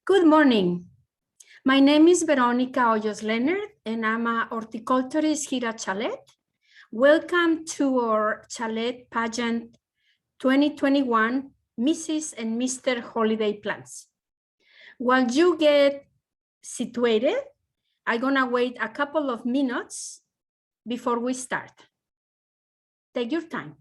Good morning. My name is Veronica Hoyos Leonard, and I'm a horticulturist here at Chalet. Welcome to our Chalet Pageant 2021 Mrs. and Mr. Holiday Plants. While you get situated, I'm gonna wait a couple of minutes before we start. Take your time.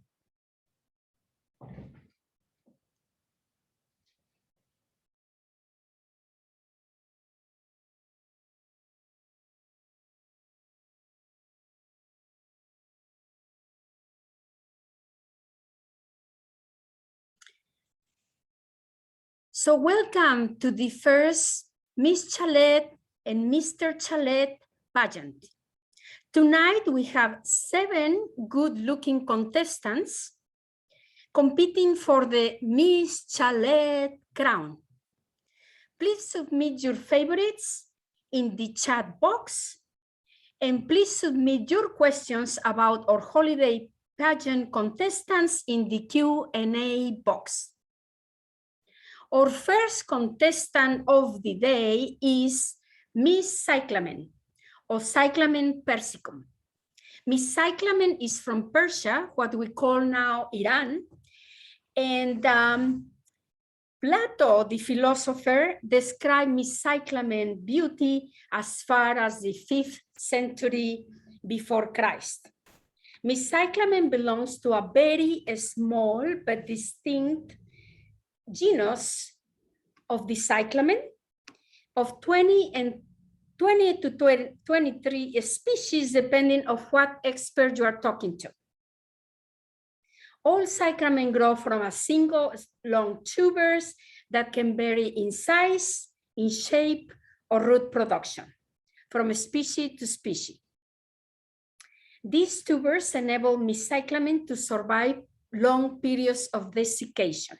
So welcome to the first Miss Chalet and Mr. Chalet pageant. Tonight we have 7 good-looking contestants competing for the Miss Chalet crown. Please submit your favorites in the chat box, and please submit your questions about our holiday pageant contestants in the Q&A box. Our first contestant of the day is Miss Cyclamen, or Cyclamen persicum. Miss Cyclamen is from Persia, what we call now Iran. And Plato, the philosopher, described Miss Cyclamen beauty as far as the 5th century before Christ. Miss Cyclamen belongs to a very small but distinct genus of the cyclamen of 20 to 23 species, depending on what expert you are talking to. All cyclamen grow from a single long tubers that can vary in size, in shape, or root production from species to species. These tubers enable Miss Cyclamen to survive long periods of desiccation.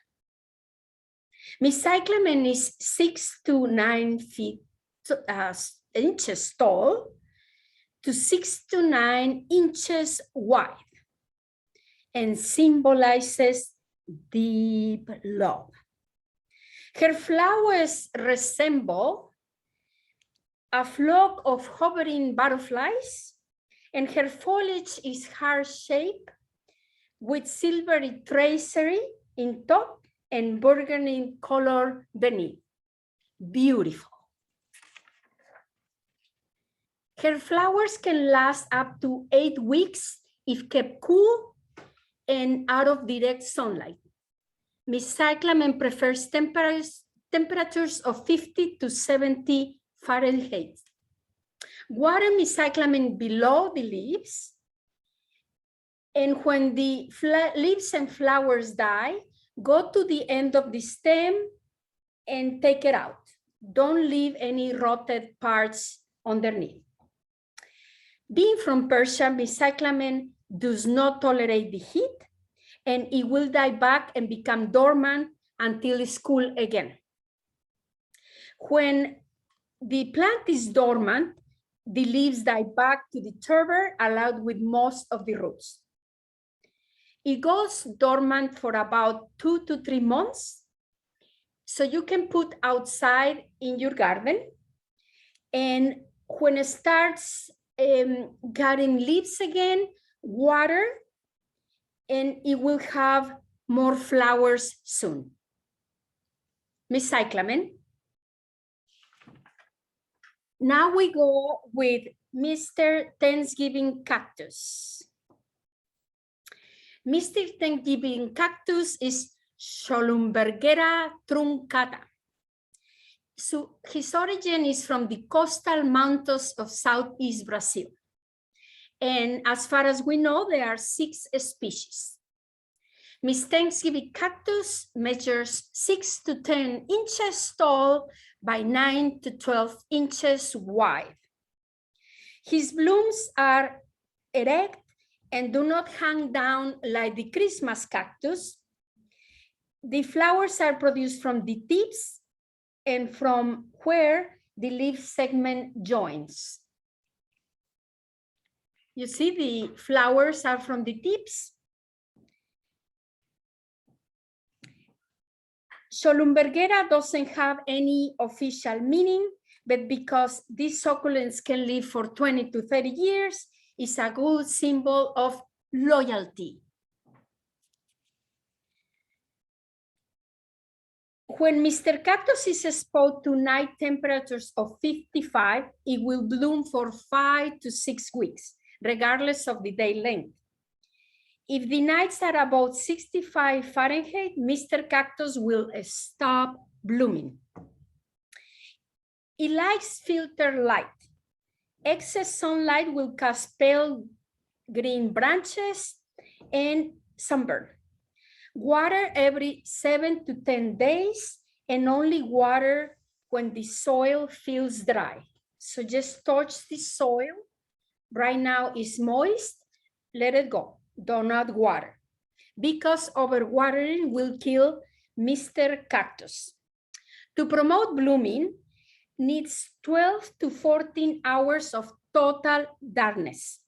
Miss Cyclamen is 6 to 9 inches tall to 6 to 9 inches wide, and symbolizes deep love. Her flowers resemble a flock of hovering butterflies, and her foliage is heart-shaped with silvery tracery in top and burgundy color beneath. Beautiful. Her flowers can last up to 8 weeks if kept cool and out of direct sunlight. Miss Cyclamen prefers temperatures of 50 to 70 Fahrenheit. Water Miss Cyclamen below the leaves, and when the leaves and flowers die, go to the end of the stem and take it out. Don't leave any rotted parts underneath. Being from Persia, Miss Cyclamen does not tolerate the heat, and it will die back and become dormant until it's cool again. When the plant is dormant, the leaves die back to the tuber, along with most of the roots. It goes dormant for about 2 to 3 months, so you can put outside in your garden, and when it starts getting leaves again, water, and it will have more flowers soon. Miss Cyclamen. Now we go with Mr. Thanksgiving Cactus. Mr. Thanksgiving Cactus is Scholumbergera truncata. So his origin is from the coastal mountains of Southeast Brazil. And as far as we know, there are 6 species. Miss Thanksgiving Cactus measures 6 to 10 inches tall by 9 to 12 inches wide. His blooms are erect and do not hang down like the Christmas cactus. The flowers are produced from the tips and from where the leaf segment joins. You see, the flowers are from the tips. Scholumbergera doesn't have any official meaning, but because these succulents can live for 20 to 30 years, it's a good symbol of loyalty. When Mr. Cactus is exposed to night temperatures of 55, it will bloom for 5 to 6 weeks, regardless of the day length. If the nights are about 65 Fahrenheit, Mr. Cactus will stop blooming. It likes filtered light. Excess sunlight will cause pale green branches and sunburn. Water every 7 to 10 days and only water when the soil feels dry. So just touch the soil. Right now it's moist, let it go. Do not water, because overwatering will kill Mr. Cactus. To promote blooming, needs 12 to 14 hours of total darkness,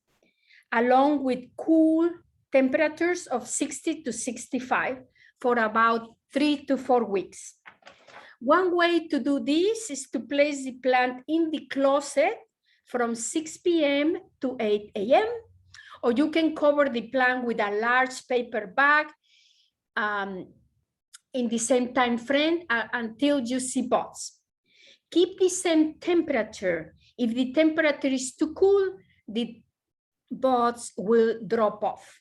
along with cool temperatures of 60 to 65 for about 3 to 4 weeks. One way to do this is to place the plant in the closet from 6 p.m. to 8 a.m., or you can cover the plant with a large paper bag in the same time frame until you see buds. Keep the same temperature. If the temperature is too cool, the buds will drop off.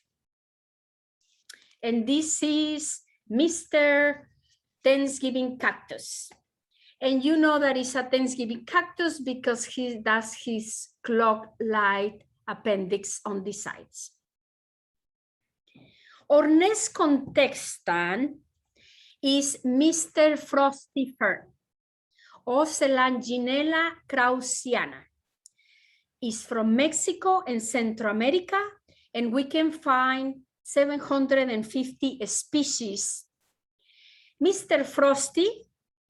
And this is Mr. Thanksgiving cactus. And you know that it's a Thanksgiving cactus because he does his clock-like appendix on the sides. Our next contestant is Mr. Frosty Fern, Ocelanginella kraussiana. Is from Mexico and Central America, and we can find 750 species. Mr. Frosty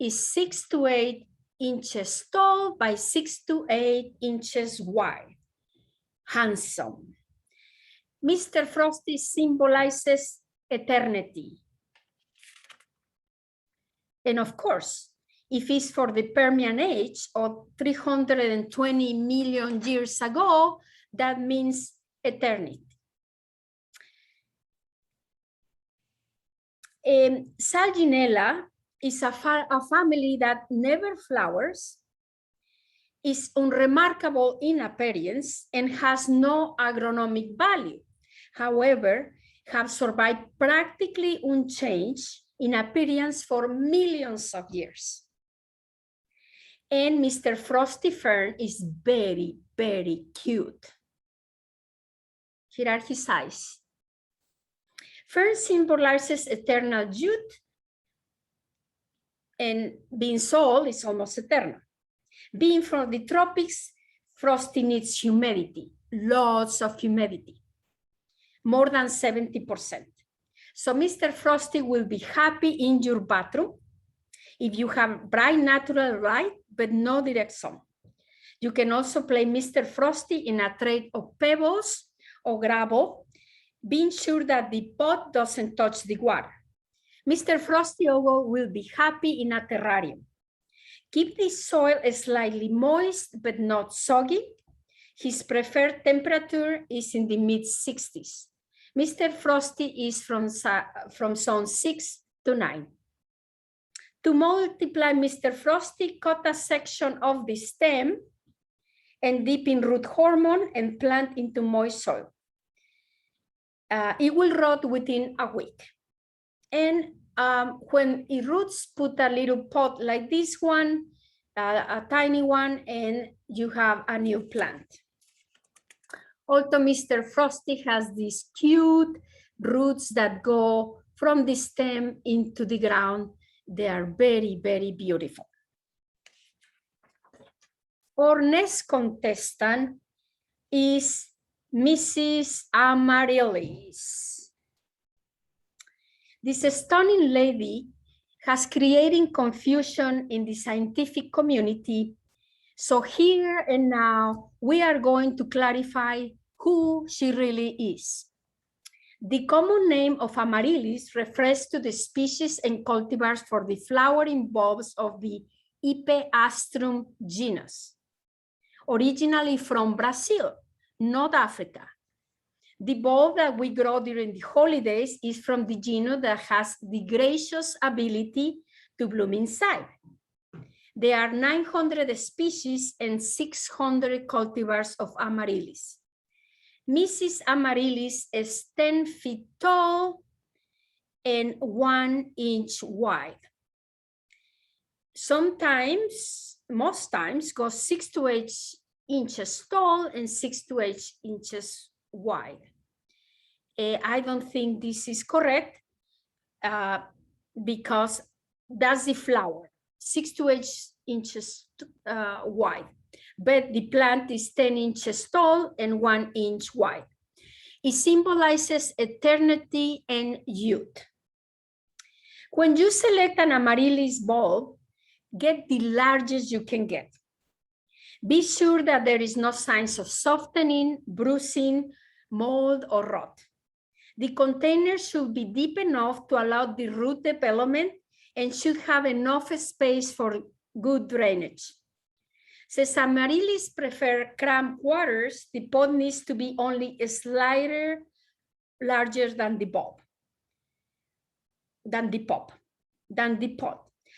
is 6 to 8 inches tall by 6 to 8 inches wide. Handsome. Mr. Frosty symbolizes eternity. And of course, if it's for the Permian age of 320 million years ago, that means eternity. Salginella is a family that never flowers, is unremarkable in appearance, and has no agronomic value. However, have survived practically unchanged in appearance for millions of years. And Mr. Frosty Fern is very, very cute. Here are his eyes. Fern symbolizes eternal youth, and being sold is almost eternal. Being from the tropics, Frosty needs humidity, lots of humidity, more than 70%. So Mr. Frosty will be happy in your bathroom if you have bright natural light, but no direct sun. You can also play Mr. Frosty in a tray of pebbles or gravel, being sure that the pot doesn't touch the water. Mr. Frosty will be happy in a terrarium. Keep the soil slightly moist, but not soggy. His preferred temperature is in the mid-60s. Mr. Frosty is from zone 6 to 9. To multiply Mr. Frosty, cut a section of the stem and dip in root hormone and plant into moist soil. It will rot within a week. And when it roots, put a little pot like this one, a tiny one, and you have a new plant. Also, Mr. Frosty has these cute roots that go from the stem into the ground. They are very, very beautiful. Our next contestant is Mrs. Amaryllis. This stunning lady has created confusion in the scientific community. So here and now, we are going to clarify who she really is. The common name of amaryllis refers to the species and cultivars for the flowering bulbs of the Ipeastrum genus, originally from Brazil, not Africa. The bulb that we grow during the holidays is from the genus that has the gracious ability to bloom inside. There are 900 species and 600 cultivars of amaryllis. Mrs. Amaryllis is 10 feet tall and 1 inch wide. Sometimes, most times, goes 6 to 8 inches tall and 6 to 8 inches wide. I don't think this is correct because that's the flower, 6 to 8 inches wide. But the plant is 10 inches tall and 1 inch wide. It symbolizes eternity and youth. When you select an amaryllis bulb, get the largest you can get. Be sure that there is no signs of softening, bruising, mold, or rot. The container should be deep enough to allow the root development and should have enough space for good drainage. Since amaryllis prefer cramped waters, the pot needs to be only slightly larger than the bulb, than the pot.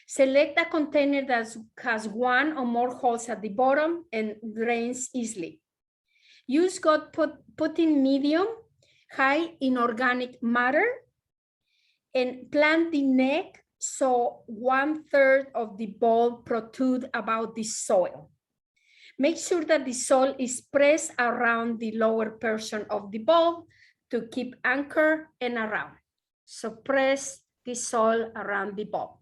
Select a container that has 1 or more holes at the bottom and drains easily. Use God put in medium, high in organic matter, and plant the neck so 1/3 of the bulb protrude about the soil. Make sure that the soil is pressed around the lower portion of the bulb to keep anchor and around. So press the soil around the bulb.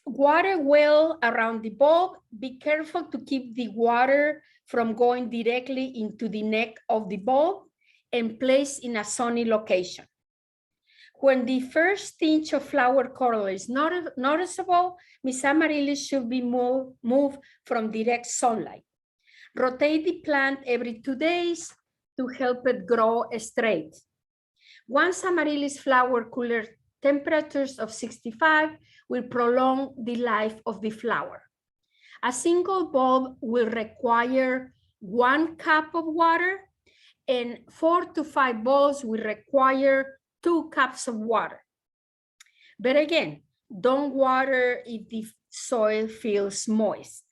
Water well around the bulb. Be careful to keep the water from going directly into the neck of the bulb and place in a sunny location. When the first tinge of flower color is noticeable, Miss Amaryllis should be moved from direct sunlight. Rotate the plant every 2 days to help it grow straight. Once Amaryllis flower cooler temperatures of 65 will prolong the life of the flower. A single bulb will require 1 cup of water, and 4 to 5 bulbs will require 2 cups of water. But again, don't water if the soil feels moist.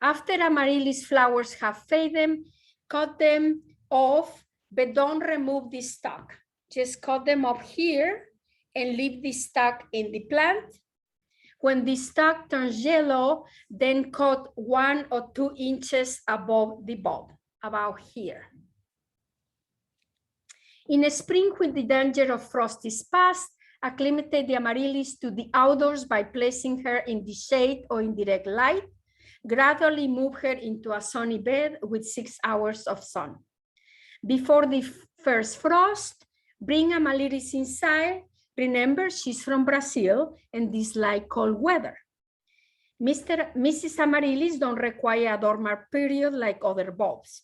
After amaryllis flowers have faded, cut them off, but don't remove the stalk. Just cut them off here and leave the stalk in the plant. When the stalk turns yellow, then cut 1 or 2 inches above the bulb, about here. In spring, when the danger of frost is past, acclimate the amaryllis to the outdoors by placing her in the shade or in direct light. Gradually move her into a sunny bed with 6 hours of sun. Before the first frost, bring amaryllis inside. Remember, she's from Brazil and dislike cold weather. Mrs. Amaryllis don't require a dormant period like other bulbs.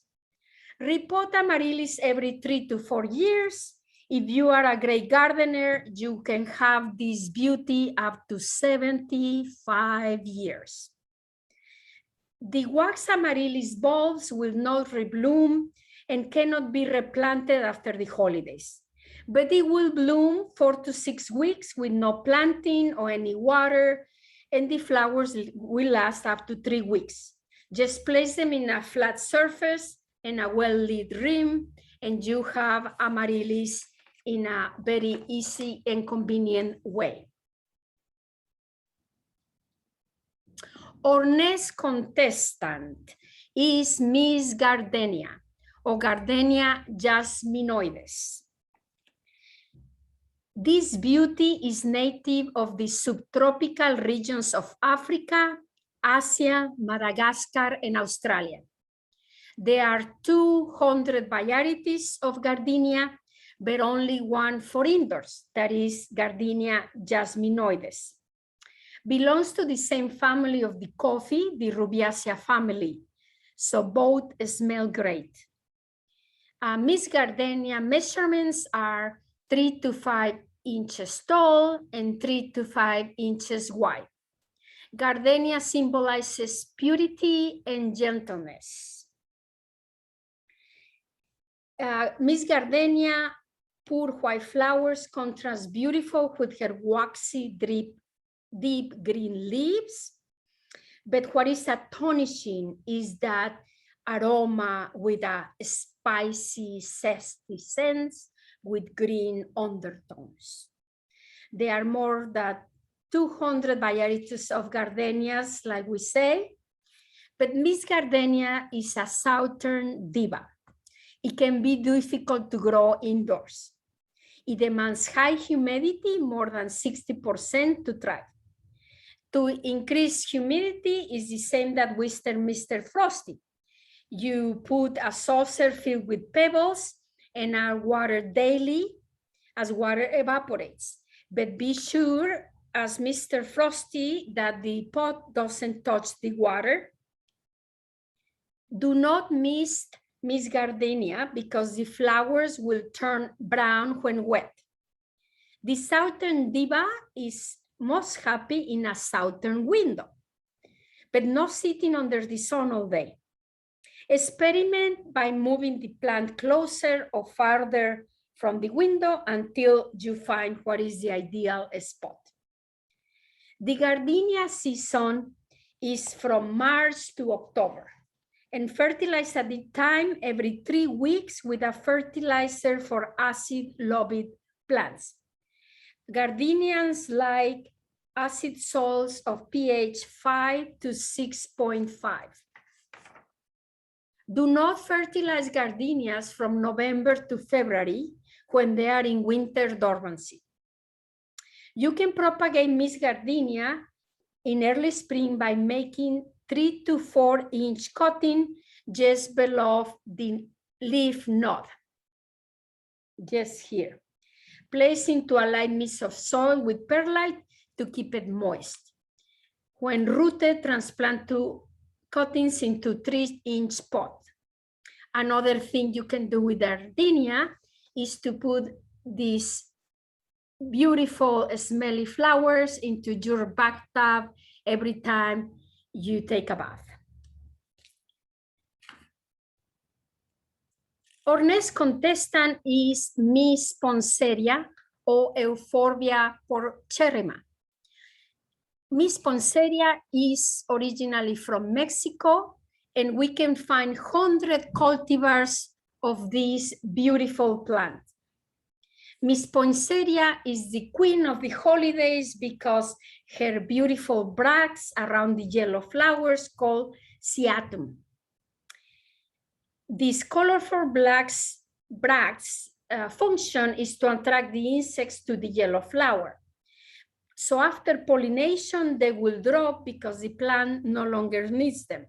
Repot amaryllis every 3 to 4 years. If you are a great gardener, you can have this beauty up to 75 years. The wax amaryllis bulbs will not rebloom and cannot be replanted after the holidays, but it will bloom 4 to 6 weeks with no planting or any water, and the flowers will last up to 3 weeks. Just place them in a flat surface and a well-lit room, and you have amaryllis in a very easy and convenient way. Our next contestant is Miss Gardenia, or Gardenia jasminoides. This beauty is native of the subtropical regions of Africa, Asia, Madagascar, and Australia. There are 200 varieties of Gardenia, but only one for indoors, that is Gardenia jasminoides. Belongs to the same family of the coffee, the Rubiaceae family, so both smell great. Miss Gardenia measurements are 3 to 5 inches tall and 3 to 5 inches wide. Gardenia symbolizes purity and gentleness. Miss Gardenia pure white flowers contrast beautiful with her waxy, deep green leaves. But what is astonishing is that aroma with a spicy, zesty sense with green undertones. There are more than 200 varieties of gardenias, like we say, but Miss Gardenia is a southern diva. It can be difficult to grow indoors. It demands high humidity, more than 60% to thrive. To increase humidity is the same that Western Mr. Frosty. You put a saucer filled with pebbles and add water daily as water evaporates. But be sure, as Mr. Frosty, that the pot doesn't touch the water. Do not miss Miss Gardenia because the flowers will turn brown when wet. The southern diva is most happy in a southern window, but not sitting under the sun all day. Experiment by moving the plant closer or farther from the window until you find what is the ideal spot. The gardenia season is from March to October, and fertilize at the time every 3 weeks with a fertilizer for acid-loving plants. Gardenias like acid salts of pH 5 to 6.5. Do not fertilize gardenias from November to February when they are in winter dormancy. You can propagate Miss Gardenia in early spring by making 3 to 4 inch cutting just below the leaf node, just here. Place into a light mix of soil with perlite to keep it moist. When rooted, transplant 2 cuttings into 3-inch pot. Another thing you can do with gardenia is to put these beautiful smelly flowers into your bathtub every time you take a bath. Our next contestant is Miss Poinsettia or Euphorbia porcherema. Miss Poinsettia is originally from Mexico, and we can find 100 cultivars of this beautiful plant. Miss Poinsettia is the queen of the holidays because her beautiful bracts around the yellow flowers called ciatum. This colorful bracts function is to attract the insects to the yellow flower. So after pollination, they will drop because the plant no longer needs them.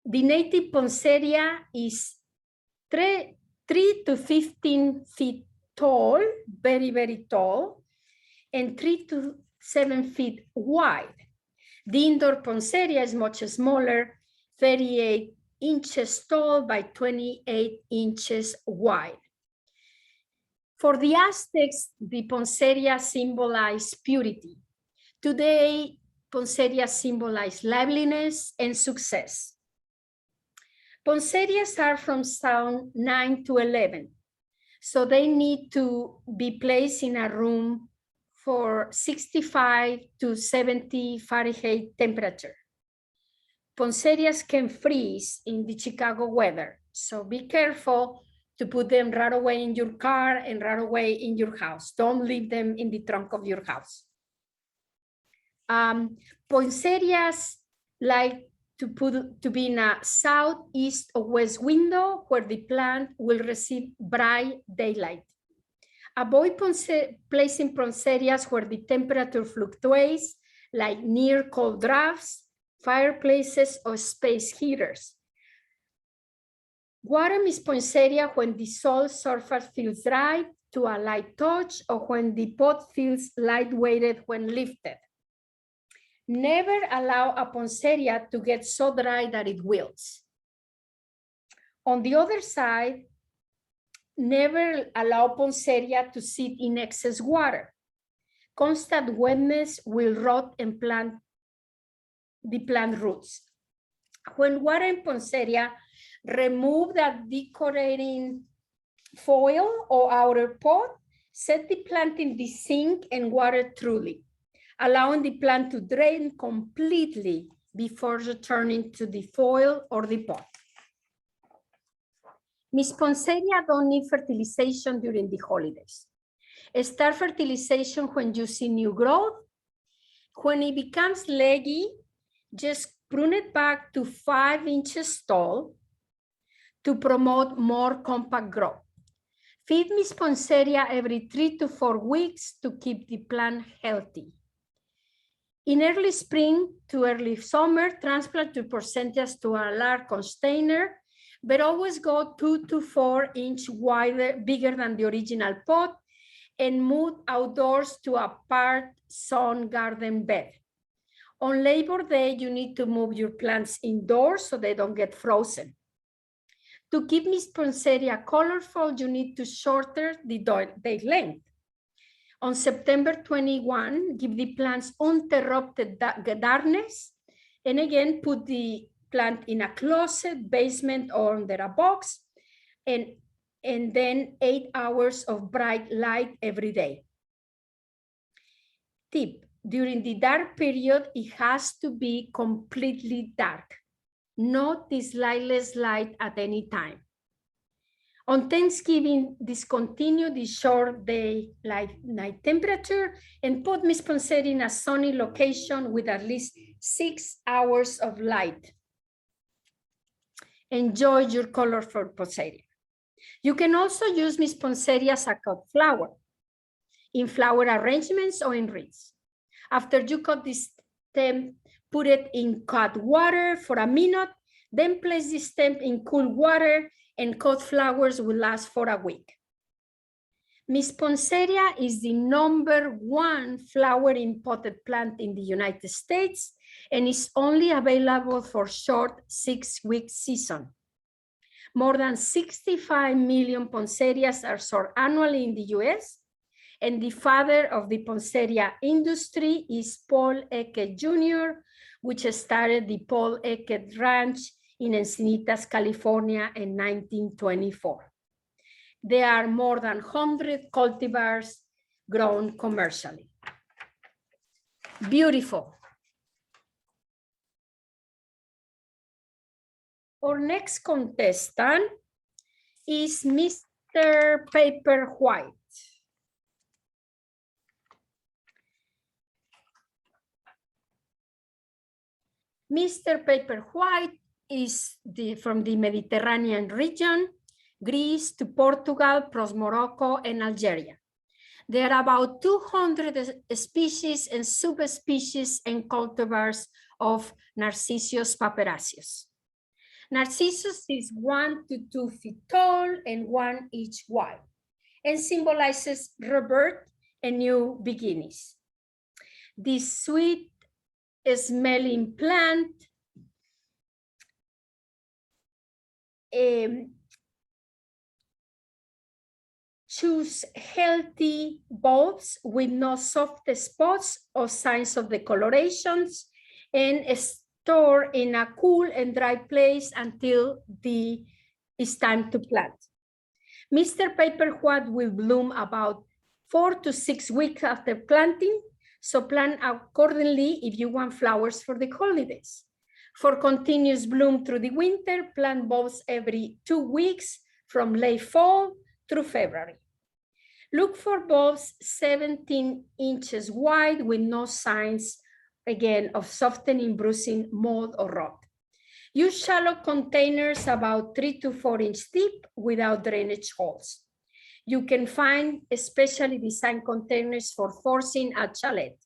The native Poinsettia is 3 to 15 feet tall, very, very tall, and 3 to 7 feet wide. The indoor Poinsettia is much smaller, 38 inches tall by 28 inches wide. For the Aztecs, the Poinsettia symbolized purity. Today, Poinsettia symbolize liveliness and success. Poinsettias are from zone 9 to 11, so they need to be placed in a room for 65 to 70 Fahrenheit temperature. Poinsettias can freeze in the Chicago weather, so be careful to put them right away in your car and right away in your house. Don't leave them in the trunk of your house. Poinsettias like to be in a south, east, or west window where the plant will receive bright daylight. Avoid placing poinsettias where the temperature fluctuates, like near cold drafts, fireplaces, or space heaters. Water Miss Poinsettia when the soil surface feels dry to a light touch or when the pot feels light-weighted when lifted. Never allow a poinsettia to get so dry that it wilts. On the other side, never allow Poinsettia to sit in excess water. Constant wetness will rot and the plant roots. When watering Poinsettia, remove that decorating foil or outer pot, set the plant in the sink and water thoroughly, allowing the plant to drain completely before returning to the foil or the pot. Miss Poinsettia don't need fertilization during the holidays. Start fertilization when you see new growth. When it becomes leggy, just prune it back to 5 inches tall to promote more compact growth. Feed Miss Poinsettia every 3 to 4 weeks to keep the plant healthy. In early spring to early summer, transplant your poinsettias to a large container, but always go 2 to 4 inches wider, bigger than the original pot, and move outdoors to a part sun garden bed. On Labor Day, you need to move your plants indoors so they don't get frozen. To keep Miss Poinsettia colorful, you need to shorten the day length. On September 21, give the plants uninterrupted darkness, and again, put the plant in a closet, basement, or under a box, and then 8 hours of bright light every day. Tip, during the dark period, it has to be completely dark, not the slightest light at any time. On Thanksgiving, discontinue the short day night temperature and put Miss Poinsettia in a sunny location with at least 6 hours of light. Enjoy your colorful poinsettia. You can also use Miss Poinsettia as a cut flower in flower arrangements or in wreaths. After you cut the stem, put it in cold water for a minute, then place the stem in cool water, and cut flowers will last for a week. Miss Poinsettia is the #1 flowering potted plant in the United States and is only available for short 6-week season. More than 65 million poinsettias are sold annually in the US, and the father of the poinsettia industry is Paul Eckert Jr., which started the Paul Eckert Ranch in Encinitas, California in 1924. There are more than 100 cultivars grown commercially. Beautiful. Our next contestant is Mr. Paper White. Mr. Paper White is from the Mediterranean region, Greece to Portugal, plus Morocco and Algeria. There are about 200 species and subspecies and cultivars of Narcissus paperaceus. Narcissus is 1 to 2 feet tall and 1 inch wide, and symbolizes rebirth and new beginnings. This sweet smelling plant choose healthy bulbs with no soft spots or signs of decolorations, and store in a cool and dry place until it's time to plant. Mr. Paper White will bloom about 4 to 6 weeks after planting, so plant accordingly if you want flowers for the holidays. For continuous bloom through the winter, plant bulbs every 2 weeks from late fall through February. Look for bulbs 17 inches wide with no signs, again, of softening, bruising, mold, or rot. Use shallow containers about 3 to 4 inch deep without drainage holes. You can find specially designed containers for forcing a chalet.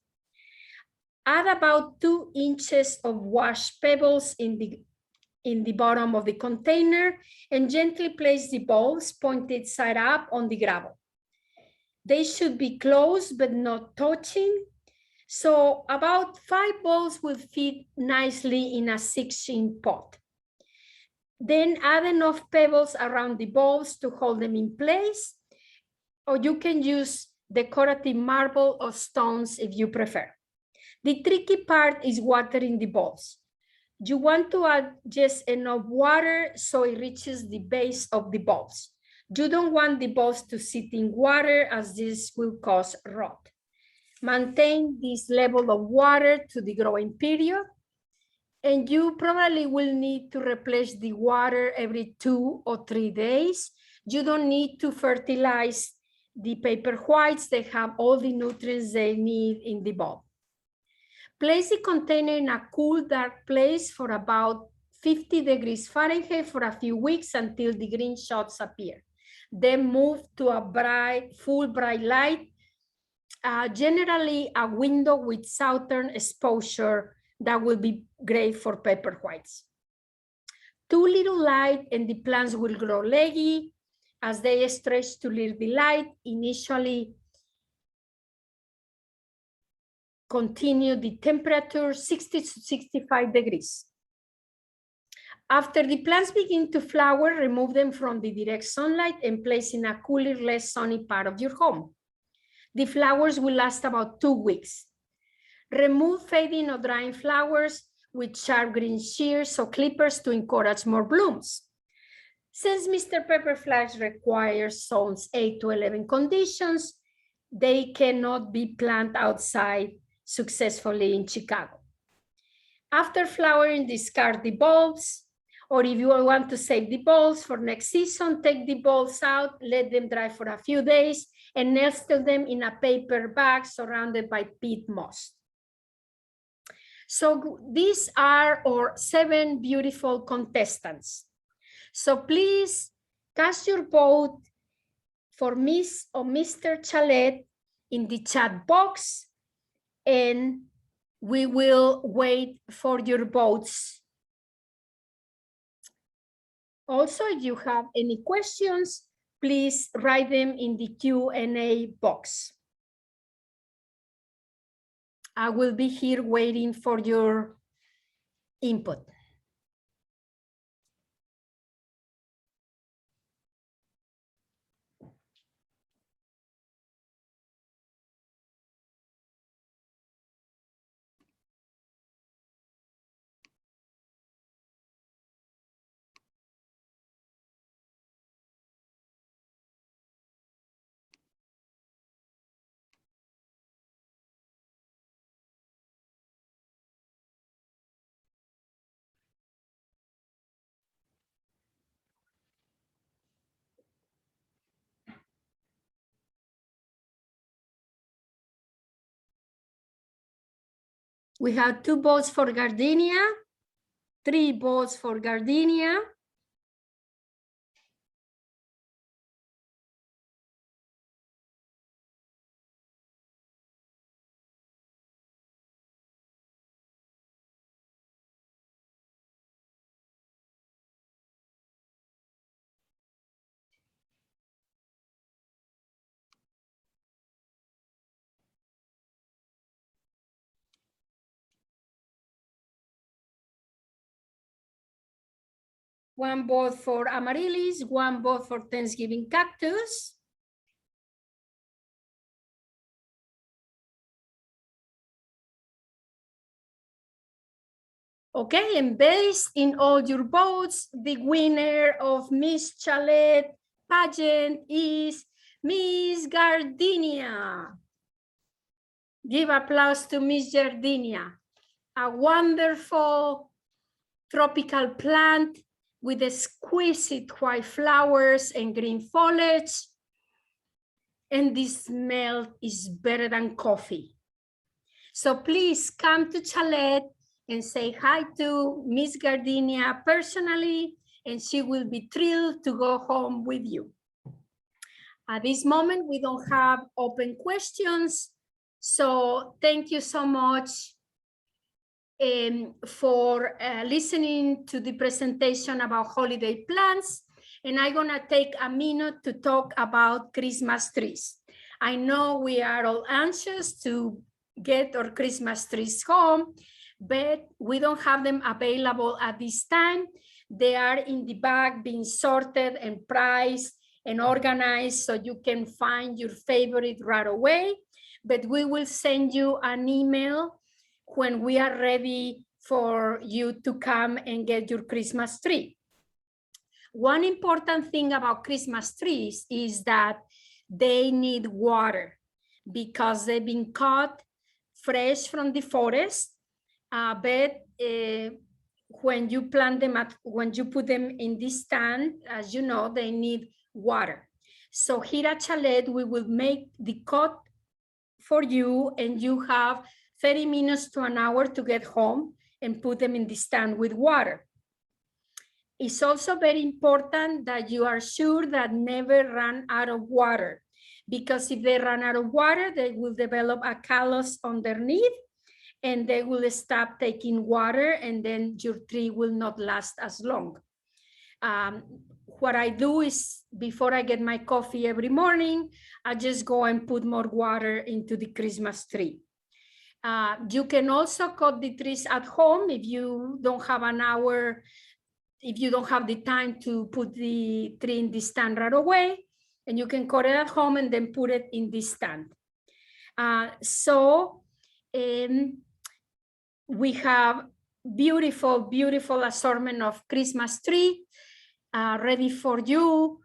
Add about 2 inches of washed pebbles in the bottom of the container and gently place the bulbs pointed side up on the gravel. They should be close but not touching. So about 5 bulbs will fit nicely in a 6-inch pot. Then add enough pebbles around the bulbs to hold them in place, or you can use decorative marble or stones if you prefer. The tricky part is watering the bulbs. You want to add just enough water so it reaches the base of the bulbs. You don't want the bulbs to sit in water as this will cause rot. Maintain this level of water to the growing period, and you probably will need to replace the water every 2 or 3 days. You don't need to fertilize the paper whites. They have all the nutrients they need in the bulb. Place the container in a cool, dark place for about 50 degrees Fahrenheit for a few weeks until the green shots appear. Then move to a full bright light, generally a window with southern exposure that will be great for paper whites. Too little light and the plants will grow leggy as they stretch to leave the light. Initially, continue the temperature 60 to 65 degrees. After the plants begin to flower, remove them from the direct sunlight and place in a cooler, less sunny part of your home. The flowers will last about 2 weeks. Remove fading or drying flowers with sharp green shears or clippers to encourage more blooms. Since Mr. Pepperflash requires zones 8 to 11 conditions, they cannot be planted outside successfully in Chicago. After flowering, discard the bulbs, or if you want to save the bulbs for next season, take the bulbs out, let them dry for a few days, and nestle them in a paper bag surrounded by peat moss. So these are our 7 beautiful contestants. So please cast your vote for Miss or Mr. Chalet in the chat box, and we will wait for your votes. Also, if you have any questions, please write them in the Q&A box. I will be here waiting for your input. We have 2 votes for gardenia, 3 votes for gardenia. One vote for amaryllis, 1 vote for Thanksgiving cactus. Okay, and based in all your votes, the winner of Miss Chalet pageant is Miss Gardenia. Give applause to Miss Gardenia, a wonderful tropical plant with exquisite white flowers and green foliage. And the smell is better than coffee. So please come to Chalet and say hi to Miss Gardenia personally, and she will be thrilled to go home with you. At this moment, we don't have open questions. So thank you so much for listening to the presentation about holiday plants. And I'm gonna take a minute to talk about Christmas trees. I know we are all anxious to get our Christmas trees home, but we don't have them available at this time. They are in the back being sorted and priced and organized so you can find your favorite right away. But we will send you an email when we are ready for you to come and get your Christmas tree. One important thing about Christmas trees is that they need water because they've been cut fresh from the forest. But when you plant them, when you put them in this stand, as you know, they need water. So here at Chalet, we will make the cut for you, and you have 30 minutes to an hour to get home and put them in the stand with water. It's also very important that you are sure that never run out of water, because if they run out of water, they will develop a callus underneath and they will stop taking water, and then your tree will not last as long. What I do is, before I get my coffee every morning, I just go and put more water into the Christmas tree. You can also cut the trees at home if you don't have an hour, if you don't have the time to put the tree in the stand right away, and you can cut it at home and then put it in the stand. We have beautiful, beautiful assortment of Christmas tree ready for you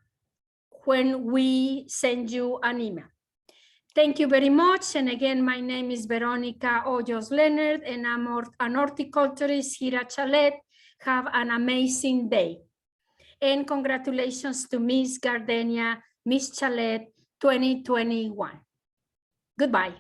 when we send you an email. Thank you very much. And again, my name is Veronica Hoyos Leonard, and I'm an horticulturist here at Chalet. Have an amazing day. And congratulations to Miss Gardenia, Miss Chalet 2021. Goodbye.